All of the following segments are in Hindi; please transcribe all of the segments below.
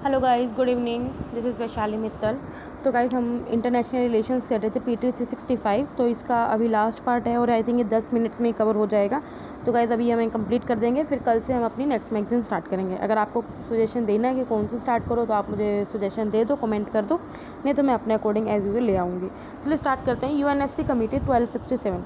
Hello guys, good evening. This is Vaishali Mittal. तो गाइस हम इंटरनेशनल रिलेशंस कर रहे थे PT 365। तो इसका अभी लास्ट पार्ट है और आई थिंक ये 10 मिनट्स में ही कवर हो जाएगा। तो गाइस अभी हमें कंप्लीट कर देंगे, फिर कल से हम अपनी नेक्स्ट मैगजीन स्टार्ट करेंगे। अगर आपको सजेशन देना है कि कौन सी स्टार्ट करो तो आप मुझे सजेशन दे दो, कमेंट कर दो, नहीं तो मैं अपने अकॉर्डिंग एज यूजुअल ले आऊँगी। चलिए स्टार्ट करते हैं। UNSC committee 1267।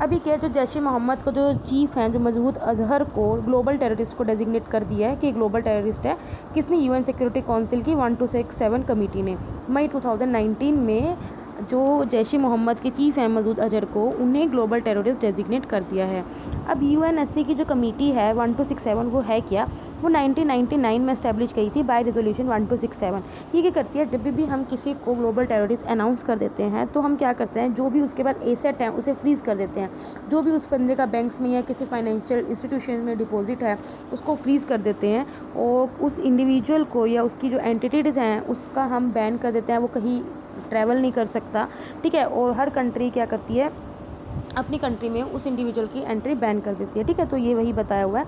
अभी क्या जो जैश ए मोहम्मद को जो चीफ हैं, जो मसूद अजहर को ग्लोबल टेररिस्ट को डेजिग्नेट कर दिया है कि ग्लोबल टेररिस्ट है, किसने? UN सिक्योरिटी काउंसिल की 1267 कमेटी ने मई 2019 में जो जैश ए मोहम्मद के चीफ हैं मसूद अजहर को, उन्हें ग्लोबल टेररिस्ट डेजिग्नेट कर दिया है। अब UNSC की जो कमेटी है 1267 वो है क्या? वो 1999 में इस्टेब्लिश की थी बाय रेजोल्यूशन 1267। ये क्या करती है, जब भी हम किसी को ग्लोबल टेररिस्ट अनाउंस कर देते हैं तो हम क्या करते हैं, जो भी उसके बाद एसेट है उसे फ्रीज़ कर देते हैं। जो भी उस बंदे का बैंक्स में या किसी फाइनेंशियल इंस्टीट्यूशन में डिपॉजिट है उसको फ्रीज़ कर देते हैं, और उस इंडिविजुअल को या उसकी जो एंटिटीज़ हैं उसका हम बैन कर देते हैं। वो कहीं ट्रैवल नहीं कर सकता, ठीक है। और हर कंट्री क्या करती है, अपनी कंट्री में उस इंडिविजुअल की एंट्री बैन कर देती है, ठीक है। तो ये वही बताया हुआ है।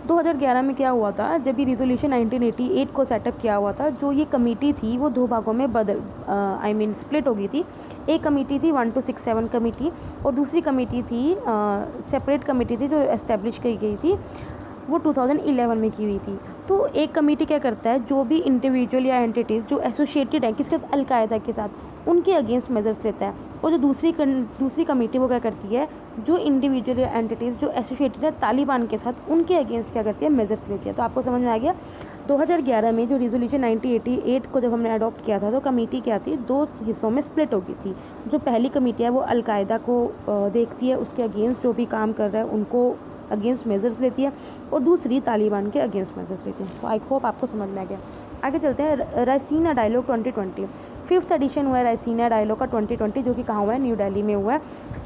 2011 में क्या हुआ था, जब ये रिजोल्यूशन 1988 को सेटअप किया हुआ था, जो ये कमेटी थी वो दो भागों में स्प्लिट हो गई थी। एक कमेटी थी 1267 कमेटी, और दूसरी कमेटी थी सेपरेट कमेटी थी जो एस्टेब्लिश की गई थी, वो 2011 में की हुई थी। तो एक कमेटी क्या करता है, जो भी इंडिविजुअल या एंटिटीज़ जो एसोसिएटेड है किसके साथ, अलकायदा के साथ, उनके अगेंस्ट मेजर्स लेता है। और जो दूसरी कमेटी वो क्या करती है, जो इंडिविजुअल या एंटिटीज़ जो एसोसिएटेड है तालिबान के साथ, उनके अगेंस्ट क्या करती है, मेजर्स लेती है। तो आपको समझ में आ गया। 2011 में जो रिजोल्यूशन 1988 को जब हमने अडॉप्ट किया था, तो कमेटी क्या थी, दो हिस्सों में स्प्लिट हो गई थी। जो पहली कमेटी है वो अलकायदा को देखती है, उसके अगेंस्ट जो भी काम कर रहा है उनको अगेंस्ट मेजर्स लेती है, और दूसरी तालिबान के अगेंस्ट मेजर्स लेती है। तो आई होप आपको समझ में आ गया। आगे चलते हैं। रायसीना डायलॉग 2020 5th एडिशन हुआ है रायसीना डायलॉग का 2020, जो कि कहाँ हुआ है, न्यू दिल्ली में हुआ है।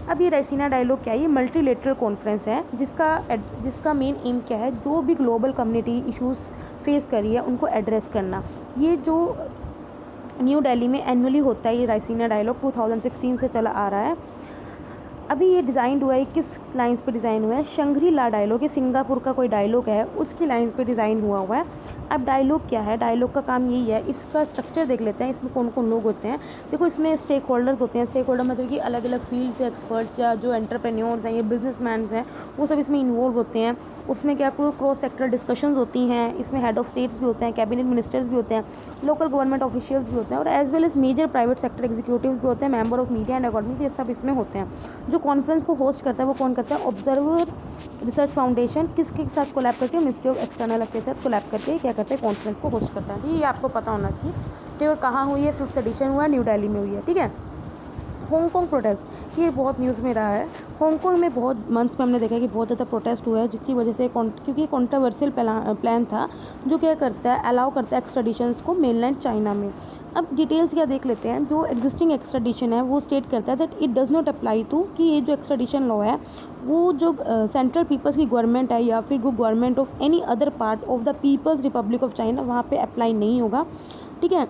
अब ये रायसीना डायलॉग क्या है, ये मल्टीलेटरल कॉन्फ्रेंस है जिसका मेन एम क्या है, जो भी ग्लोबल कम्युनिटी इशूज़ फेस करी है उनको एड्रेस करना। ये जो न्यू दिल्ली में एनुअली होता है, ये रायसीना डायलॉग 2016 से चला आ रहा है। अभी ये डिज़ाइन हुआ है, किस लाइंस पे डिज़ाइन हुआ है, शंग्री ला डायलॉग है, सिंगापुर का कोई डायलॉग है, उसकी लाइंस पे डिज़ाइन हुआ है। अब डायलॉग क्या है, डायलॉग का काम यही है। इसका स्ट्रक्चर देख लेते हैं, इसमें कौन कौन लोग होते हैं। देखो इसमें स्टेक होल्डर्स होते हैं। स्टेक होल्डर मतलब कि अलग अलग फील्ड से एक्सपर्ट्स या जो एंटरप्रेन्योर्स हैं या बिजनेसमैन हैं, वो सब इसमें इन्वॉल्व होते हैं। उसमें क्या क्रॉस सेक्टर डिस्कशंस होती हैं। इसमें हेड ऑफ स्टेट्स भी होते हैं, कैबिनेट मिनिस्टर्स भी होते हैं, लोकल गवर्नमेंट ऑफिशियल्स भी होते हैं, और as well as major private sector executives भी होते हैं, member of media and according, ये सब इसमें होते हैं। जो कॉन्फ्रेंस को होस्ट करता है वो कौन करता है, ऑब्जर्वर रिसर्च फाउंडेशन किसके साथ कोलैब करके, मिनिस्ट्री ऑफ एक्सटर्नल अफेयर्स के साथ कोलैब करके क्या करते हैं, कॉन्फ्रेंस को होस्ट करता है। ये आपको पता होना चाहिए, ठीक है। और कहाँ हुई है, 5th एडिशन हुआ है, न्यू दिल्ली में हुई है, ठीक है। हांगकांग प्रोटेस्ट, ये बहुत न्यूज़ में रहा है। हांगकांग में बहुत मंथ्स में हमने देखा कि बहुत ज़्यादा प्रोटेस्ट हुआ है, जिसकी वजह से क्योंकि कॉन्ट्रोवर्शियल प्लान था जो क्या करता है, अलाउ करता है एक्स्ट्राडिशंस को मेनलैंड चाइना में। अब डिटेल्स क्या देख लेते हैं। जो एग्जिस्टिंग एक्स्ट्राडिशन है वो स्टेट करता है that it does not apply to, कि ये जो एक्स्ट्राडिशन लॉ है वो जो सेंट्रल पीपल्स की गवर्नमेंट है या फिर government of any other part of the People's Republic of China, वहाँ पे अप्लाई नहीं होगा, ठीक है।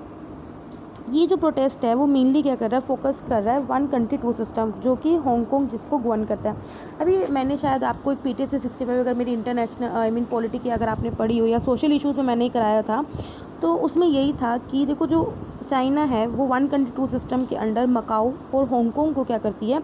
ये जो प्रोटेस्ट है वो मेनली क्या कर रहा है, फोकस कर रहा है 1 कंट्री 2 सिस्टम, जो कि हांगकांग जिसको गवर्न करता है। अभी मैंने शायद आपको एक PT 365 अगर मेरी इंटरनेशनल पॉलिटी की अगर आपने पढ़ी हो या सोशल इशूज़ में मैंने ही कराया था, तो उसमें यही था कि देखो जो चाइना है वो 1 कंट्री 2 सिस्टम के अंडर मकाऊ और हांगकांग को क्या करती है,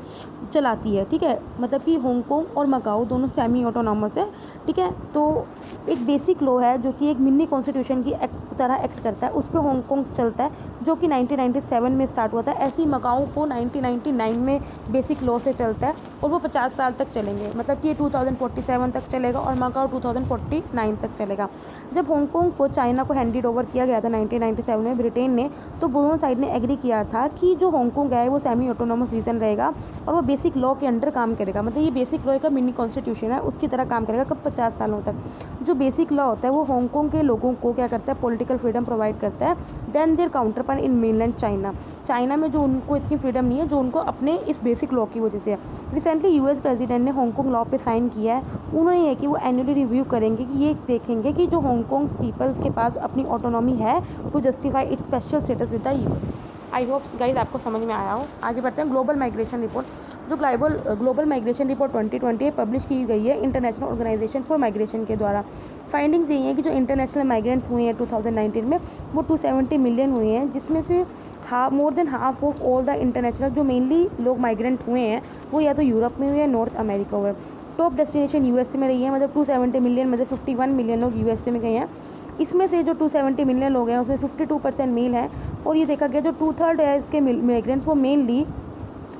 चलाती है, ठीक है। मतलब कि हांगकांग और मकाऊ दोनों सेमी ऑटोनॉमस है, ठीक है। तो एक बेसिक लॉ है जो कि एक मिनी कॉन्स्टिट्यूशन की तरह एक्ट करता है, उस पर हांगकांग चलता है, जो कि 1997 में स्टार्ट हुआ था। ऐसे ही मकाऊ को 1999 में बेसिक लॉ से चलता है, और वो 50 साल तक चलेंगे, मतलब कि ये 2047 तक चलेगा और मकाऊ 2049 तक चलेगा। जब हांगकांग को चाइना को हैंडेड ओवर किया गया था 1997 में ब्रिटेन ने, तो दोनों साइड ने एग्री किया था कि जो हांगकांग है वो सेमी ऑटोनॉमस रीजन रहेगा और वो बेसिक लॉ के अंडर काम करेगा। मतलब ये बेसिक लॉ का मिनी कॉन्स्टिट्यूशन है, उसकी तरह काम करेगा। कब? 50 सालों तक। जो बेसिक लॉ होता है वो हांगकांग के लोगों को क्या करता है, पॉलिटिकल फ्रीडम प्रोवाइड करता है then their counterpart in mainland China में जो उनको इतनी फ्रीडम नहीं है जो उनको अपने इस बेसिक लॉ की वजह से है। रिसेंटली US प्रेसिडेंट ने हांगकांग लॉ पे साइन किया है। उन्होंने ये कि वो एनुअली रिव्यू करेंगे, कि ये देखेंगे कि जो हांगकांग पीपल्स के पास अपनी ऑटोनॉमी है to justify its special status with the US। I hope guys आपको समझ में आया हो। आगे बढ़ते हैं। ग्लोबल माइग्रेशन रिपोर्ट जो ग्लोबल माइग्रेशन रिपोर्ट 2020 पब्लिश की गई है इंटरनेशनल ऑर्गेनाइजेशन फॉर माइग्रेशन के द्वारा। फाइंडिंग्स यही है कि जो इंटरनेशनल माइग्रेंट हुए हैं 2019 में वो 270 मिलियन हुए हैं, जिसमें से more than half of all the international जो मेनली लोग माइग्रेंट हुए हैं वो या तो यूरोप में हुए या नॉर्थ अमेरिका हुए। टॉप डेस्टिनेशन यूएसए में रही है, मतलब 270 मिलियन में से 51 मिलियन लोग यूएसए में गए हैं। इसमें से जो 270 मिलियन लोग हैं उसमें 52% मेल हैं, और ये देखा गया जो 2/3 है इसके माइग्रेंट्स वो मेनली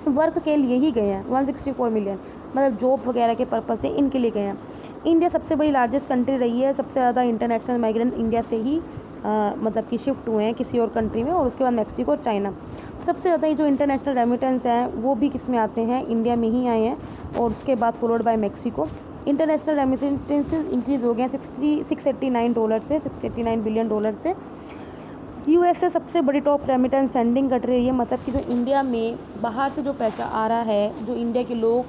वर्क के लिए ही गए हैं। 164 मिलियन मतलब जॉब वगैरह के पर्पज़ से इनके लिए गए हैं। इंडिया सबसे बड़ी लार्जेस्ट कंट्री रही है, सबसे ज़्यादा इंटरनेशनल माइग्रेंट इंडिया से ही मतलब कि शिफ्ट हुए हैं किसी और कंट्री में, और उसके बाद मैक्सिको और चाइना। सबसे ज़्यादा ये जो इंटरनेशनल रेमिटेंस हैं वो भी किस में आते हैं, इंडिया में ही आए हैं, और उसके बाद followed by Mexico. International remittances increase हो गए हैं $689 से $689 बिलियन से। यूएसए सबसे बड़ी टॉप रेमिटेंस सेंडिंग कंट्री रही है, मतलब कि जो इंडिया में बाहर से जो पैसा आ रहा है, जो इंडिया के लोग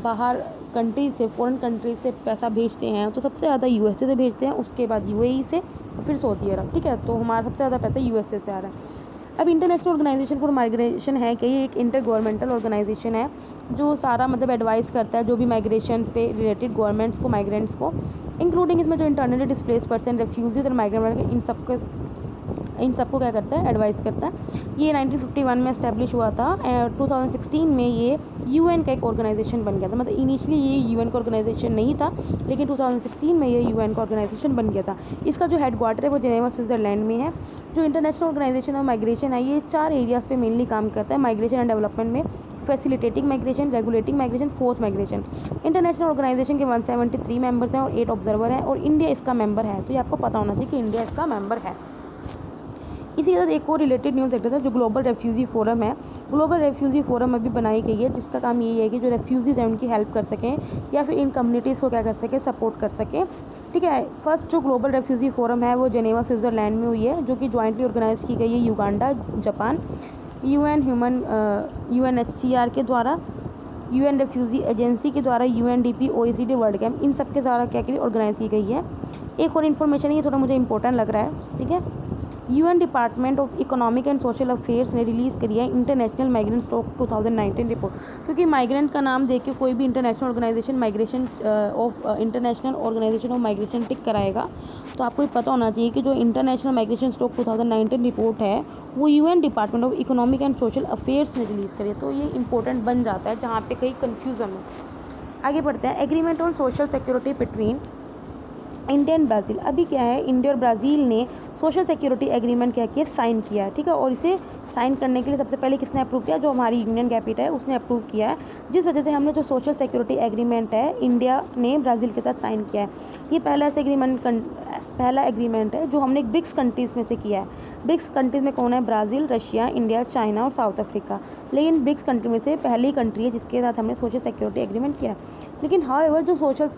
बाहर कंट्री से फॉरेन कंट्री से पैसा भेजते हैं तो सबसे ज़्यादा यूएसए से भेजते हैं, उसके बाद यूएई से, फिर सऊदी अरब। ठीक है, तो हमारा सबसे ज़्यादा पैसा यूएसए से आ रहा है। अब इंटरनेशनल ऑर्गेनाइजेशन फॉर माइग्रेशन है कि ये एक इंटर गवर्नमेंटल ऑर्गेनाइजेशन है जो सारा मतलब एडवाइस करता है जो भी माइग्रेशन पे रिलेटेड गवर्नमेंट्स को, माइग्रेंट्स को, इंक्लूडिंग इसमें जो इंटरनली डिस्प्लेस पर्सन, रेफ्यूजीज और माइग्रेंट इन सबको क्या करता है, एडवाइस करता है। ये 1951 में इस्टेब्लिश हुआ था। 2016 में ये यूएन का एक ऑर्गेनाइजेशन बन गया था, मतलब इनिशियली ये यूएन का ऑर्गेनाइजेशन नहीं था, लेकिन 2016 में ये यूएन का ऑर्गेनाइजेशन बन गया था। इसका जो हेडक्वार्टर है वो जेनेवा स्विट्ज़रलैंड में है। जो इंटरनेशनल ऑर्गेनाइजेशन ऑफ माइग्रेशन है ये 4 एरियाज़ पे मेनली काम करता है माइग्रेशन एंड डेवलपमेंट में: facilitating migration, regulating migration, force migration. International organisation के 173 मेंबर्स हैं और 8 ऑब्जर्वर हैं, और इंडिया इसका मेंबर है, तो ये आपको पता होना चाहिए कि इंडिया इसका मेंबर है। इसी तरह एक और रिलेटेड न्यूज़ देख रहे थे जो ग्लोबल रेफ्यूज़ी फोरम है। ग्लोबल रेफ्यूज़ी फोरम अभी बनाई गई है, जिसका काम यही है कि जो रेफ्यूज़ीज़ हैं उनकी हेल्प कर सकें या फिर इन कम्युनिटीज़ को क्या कर सकें, सपोर्ट कर सकें। ठीक है, फर्स्ट जो ग्लोबल रेफ्यूज़ी फोरम है वो जेनेवा स्विट्ज़रलैंड में हुई है, जो कि ज्वाइंटली ऑर्गेनाइज की गई है युगांडा, जापान, UNHCR के द्वारा, UN रेफ्यूज़ी एजेंसी के द्वारा, UNDP, OECD, वर्ल्ड कैंप, इन सब के द्वारा क्या की ऑर्गेनाइज की गई है। एक और इन्फॉर्मेशन है, ये थोड़ा मुझे इंपॉर्टेंट लग रहा है। ठीक है, UN department of economic and social affairs ने रिलीज़ करी है इंटरनेशनल माइग्रेंट स्टॉक 2019 रिपोर्ट। क्योंकि माइग्रेंट का नाम देख के कोई भी international organization migration international organization of migration tick कराएगा, तो आपको ये पता होना चाहिए कि जो इंटरनेशनल माइग्रेशन स्टॉक 2019 रिपोर्ट है वो UN department of economic and social affairs ने रिलीज़ करी है। तो ये इंपॉर्टेंट बन जाता है जहाँ पे कहीं कन्फ्यूज़न हो। आगे बढ़ते हैं। Agreement on social security between India and Brazil. अभी क्या है, इंडिया और ब्राज़ील ने सोशल सिक्योरिटी एग्रीमेंट क्या किया, साइन किया है। ठीक है, और इसे साइन करने के लिए सबसे पहले किसने अप्रूव किया, जो हमारी यूनियन कैपिटल है उसने अप्रूव किया है, जिस वजह से हमने जो सोशल सिक्योरिटी एग्रीमेंट है इंडिया ने ब्राज़ील के साथ साइन किया है। ये पहला एग्रीमेंट है जो हमने ब्रिक्स कंट्रीज़ में से किया है। ब्रिक्स कंट्रीज़ में कौन है, ब्राज़ील, रशिया, इंडिया, चाइना और साउथ अफ्रीका। लेकिन ब्रिक्स कंट्री में से पहली कंट्री है जिसके साथ हमने सोशल सिक्योरिटी एग्रीमेंट किया। लेकिन हाउएवर जो सोशल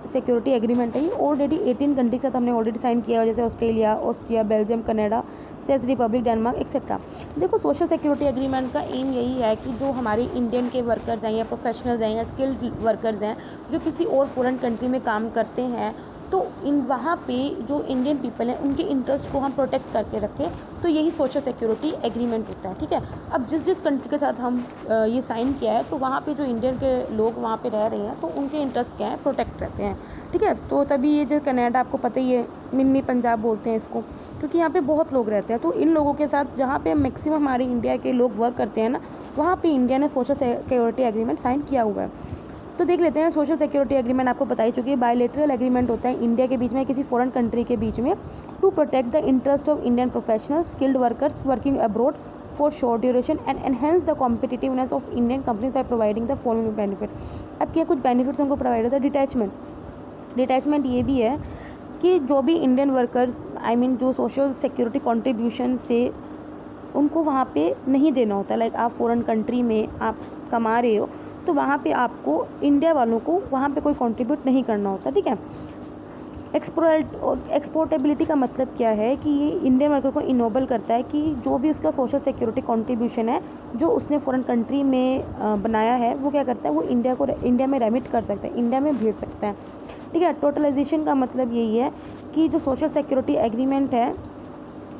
सिक्योरिटी एग्रीमेंट है ये ऑलरेडी 18 कंट्री के साथ हमने ऑलरेडी साइन किया है, जैसे ऑस्ट्रेलिया, ऑस्ट्रिया, बेल्जियम, कनाडा, चेक रिपब्लिक, डेनमार्क एक्सेट्रा। देखो, सोशल सिक्योरिटी एग्रीमेंट का एम यही है कि जो हमारे इंडियन के वर्कर्स हैं या प्रोफेशनल्स हैं या स्किल्ड वर्कर्स हैं जो किसी और फॉरेन कंट्री में काम करते हैं, तो इन वहाँ पे जो इंडियन पीपल हैं उनके इंटरेस्ट को हम प्रोटेक्ट करके रखें, तो यही सोशल सिक्योरिटी एग्रीमेंट होता है। ठीक है, अब जिस कंट्री के साथ हम ये साइन किया है तो वहाँ पे जो इंडियन के लोग वहाँ पे रह रहे हैं तो उनके इंटरेस्ट क्या है, प्रोटेक्ट रहते हैं। ठीक है, तो तभी ये जो कनाडा, आपको पता ही है, मिनी पंजाब बोलते हैं इसको, क्योंकि यहाँ पे बहुत लोग रहते हैं। तो इन लोगों के साथ जहाँ पे मैक्सिमम हमारे इंडिया के लोग वर्क करते हैं ना, वहाँ पे इंडिया ने सोशल सिक्योरिटी एग्रीमेंट साइन किया हुआ है। तो देख लेते हैं। सोशल सिक्योरिटी एग्रीमेंट आपको बता ही चुकी है, बायलैटरल एग्रीमेंट होता है इंडिया के बीच में किसी फॉरेन कंट्री के बीच में, to protect the interest of Indian professionals, skilled workers working abroad for short duration and enhance the competitiveness of Indian companies by providing the following benefit. अब क्या कुछ बेनिफिट्स उनको प्रोवाइड होता है। डिटैचमेंट ये भी है कि जो भी इंडियन वर्कर्स जो सोशल सिक्योरिटी कॉन्ट्रीब्यूशन से उनको वहाँ पे नहीं देना होता, लाइक आप फॉरेन कंट्री में आप कमा रहे हो तो वहाँ पे आपको इंडिया वालों को वहाँ पे कोई कंट्रीब्यूट नहीं करना होता। ठीक है, एक्सपोर्टेबिलिटी का मतलब क्या है कि ये इंडियन वर्कर को इनोबल करता है कि जो भी उसका सोशल सिक्योरिटी कंट्रीब्यूशन है जो उसने फॉरेन कंट्री में बनाया है, वो क्या करता है, वो इंडिया में रेमिट कर सकता है, इंडिया में भेज सकता है। ठीक है, टोटलाइजेशन का मतलब यही है कि जो सोशल सिक्योरिटी एग्रीमेंट है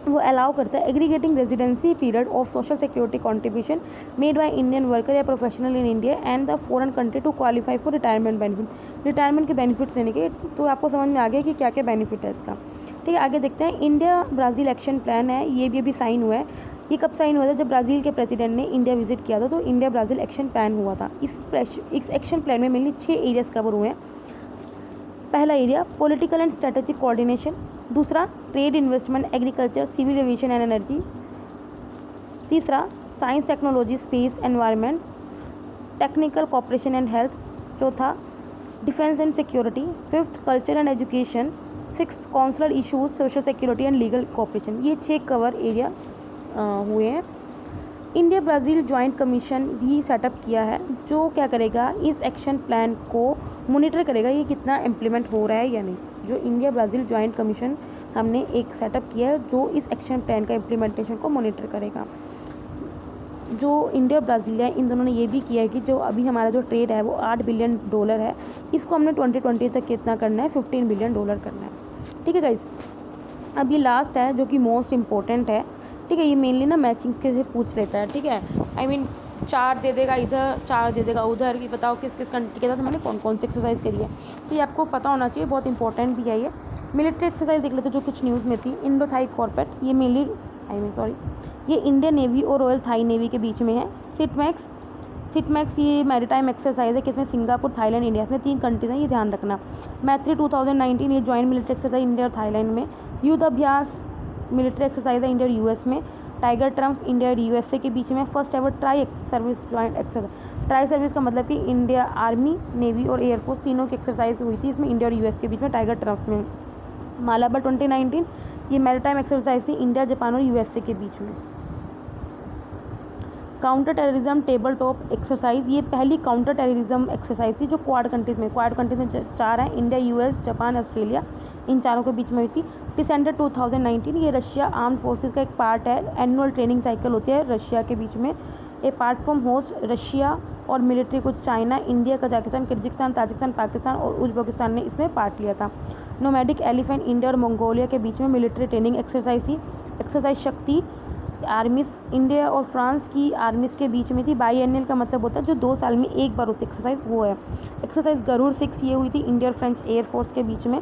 वो अलाउ करता है aggregating residency period of social security contribution made by Indian worker या professional in India and the foreign country to qualify for retirement benefit. Retirement के बेनिफिट्स लेने के, तो आपको समझ में आ गया कि क्या क्या बेनिफिट है इसका। ठीक है, आगे देखते हैं। इंडिया ब्राज़ील एक्शन प्लान है, ये भी अभी साइन हुआ है। ये कब साइन हुआ था? जब ब्राज़ील के प्रेसिडेंट ने इंडिया विजिट किया था, तो इंडिया ब्राज़ील एक्शन प्लान हुआ था। इस एक्शन प्लान में मेनली 6 एरियाज़ कवर हुए हैं। पहला area political and strategic coordination, दूसरा trade investment agriculture civil aviation and energy, तीसरा science technology space environment technical cooperation and health, चौथा defence and security, fifth culture and education, six consular issues social security and legal cooperation. ये 6 कवर एरिया हुए हैं। इंडिया ब्राज़ील जॉइंट कमीशन भी सेटअप किया है, जो क्या करेगा, इस एक्शन प्लान को मॉनिटर करेगा ये कितना इम्प्लीमेंट हो रहा है या नहीं। जो इंडिया ब्राज़ील जॉइंट कमीशन हमने एक सेटअप किया है, जो इस एक्शन प्लान का इम्प्लीमेंटेशन को मॉनिटर करेगा। जो इंडिया ब्राज़ील है, इन दोनों ने ये भी किया है कि जो अभी हमारा जो ट्रेड है वो $8 बिलियन है, इसको हमने 2020 तक कितना करना है, $15 बिलियन करना है। ठीक है गाइस, अब ये लास्ट है जो कि मोस्ट इम्पोर्टेंट है। ठीक है, ये मेनली ना मैचिंग से पूछ लेता है। ठीक है, आई मीन 4 दे देगा इधर, 4 दे देगा उधर, कि बताओ किस किस कंट्री के साथ मैंने कौन कौन सी एक्सरसाइज करी है। तो ये आपको पता होना चाहिए, बहुत इंपॉर्टेंट भी है ये। मिलिट्री एक्सरसाइज देख लेते हैं जो कुछ न्यूज़ में थी। इंडो थाई कॉर्पेट, ये मेनली ये इंडियन नेवी और रॉयल थाई नेवी के बीच में है। सिटमैक्स ये मैरीटाइम एक्सरसाइज है, किसमें सिंगापुर, थाईलैंड, इंडिया, इसमें 3 कंट्रीज हैं, ये ध्यान रखना। मैत्री 2019 ये जॉइंट मिलिट्री एक्सरसाइज इंडिया और थाईलैंड में। युद्ध अभ्यास मिलिट्री एक्सरसाइज है इंडिया और यूएस में। टाइगर ट्रम्प इंडिया और यूएसए के बीच में। First ever tri service joint exercise. Tri service का मतलब कि इंडिया आर्मी, नेवी और एयरफोर्स तीनों की एक्सरसाइज हुई थी इसमें, इंडिया और यूएस के बीच में, टाइगर ट्रम्प में। मालाबार 2019 ये मैरीटाइम एक्सरसाइज थी इंडिया, जापान और यूएसए के बीच में। Counter terrorism table top exercise, ये पहली काउंटर टेररिज्म एक्सरसाइज थी जो क्वाड कंट्रीज में 4 हैं, इंडिया, यूएस, जापान, ऑस्ट्रेलिया, इन चारों के बीच में हुई थी। डिसेंबर 2019 ये रशिया आर्म्ड फोर्सेस का एक पार्ट है, एनुअल ट्रेनिंग साइकिल होती है रशिया के बीच में। ए पार्ट फ्रॉम होस्ट रशिया और मिलिट्री को China, India, Kazakhstan, Kyrgyzstan, Tajikistan, Pakistan और उज्बेकिस्तान ने इसमें पार्ट लिया था। नोमैडिक एलिफेंट इंडिया और मंगोलिया के बीच में मिलिट्री ट्रेनिंग एक्सरसाइज थी। एक्सरसाइज शक्ति आर्मीज इंडिया और फ्रांस की आर्मीज़ के बीच में थी। बाईएनियल का मतलब होता है जो 2 साल में एक बार होती है एक्सरसाइज, वो है। एक्सरसाइज गरुड़ 6 ये हुई थी इंडिया और फ्रेंच एयरफोर्स के बीच में।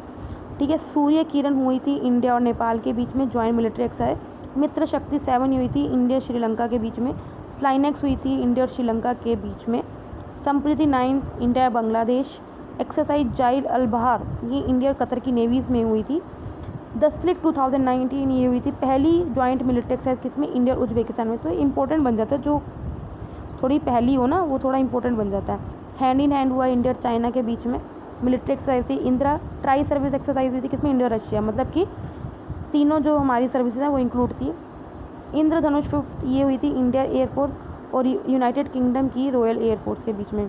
ठीक है, सूर्य किरण हुई थी इंडिया और नेपाल के बीच में, जॉइंट मिलिट्री एक्सरसाइज। मित्र शक्ति 7 हुई थी इंडिया श्रीलंका के बीच में। स्लाइनेक्स हुई थी इंडिया और श्रीलंका के बीच में। संप्रीति 9 इंडिया और बांग्लादेश। एक्सरसाइज जाइल अल बहार ये इंडिया और कतर की नेवीज़ में हुई थी। दस्तलिक 2019 ये हुई थी पहली जॉइंट मिलिट्री एक्सरसाइज, किसमें, इंडिया और उज्बेकिस्तान में। तो इंपॉर्टेंट बन जाता है, जो थोड़ी पहली हो ना वो थोड़ा इंपॉर्टेंट बन जाता है। हैंड इन हैंड हुआ इंडिया और चाइना के बीच में, मिलिट्री एक्सरसाइज थी। इंदिरा ट्राई सर्विस एक्सरसाइज हुई थी, किसमें, इंडिया और रशिया, मतलब कि तीनों जो हमारी सर्विसेज हैं वो इंक्लूड थी। इंद्रधनुष 5 ये हुई थी इंडिया एयरफोर्स और यूनाइटेड किंगडम की रॉयल एयरफोर्स के बीच में।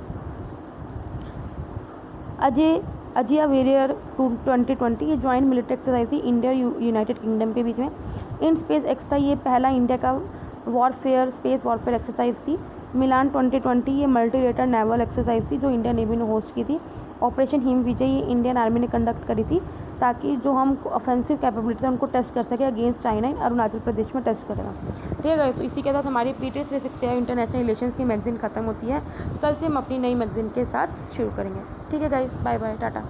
अजिया वेरियर 2020 ये जॉइंट मिलिट्री एक्सरसाइज थी इंडिया और यूनाइटेड किंगडम के बीच में। इन स्पेस एक्स था ये पहला इंडिया का स्पेस वॉरफेयर एक्सरसाइज थी। मिलान 2020 ये मल्टीलेटरल नेवल एक्सरसाइज थी जो इंडियन नेवी ने होस्ट की थी। ऑपरेशन हिम विजय ये इंडियन आर्मी ने कंडक्ट करी थी, ताकि जो हम ऑफेंसिव कैपेबिलिटी है उनको टेस्ट कर सके अगेंस्ट चाइना, अरुणाचल प्रदेश में टेस्ट करेगा। ठीक है, तो इसी के साथ हमारी PT 365 इंटरनेशनल रिलेशंस की मैगजीन खत्म होती है। कल से हम अपनी नई मैगजीन के साथ शुरू करेंगे। ठीक है गाइस, बाय बाय, टाटा।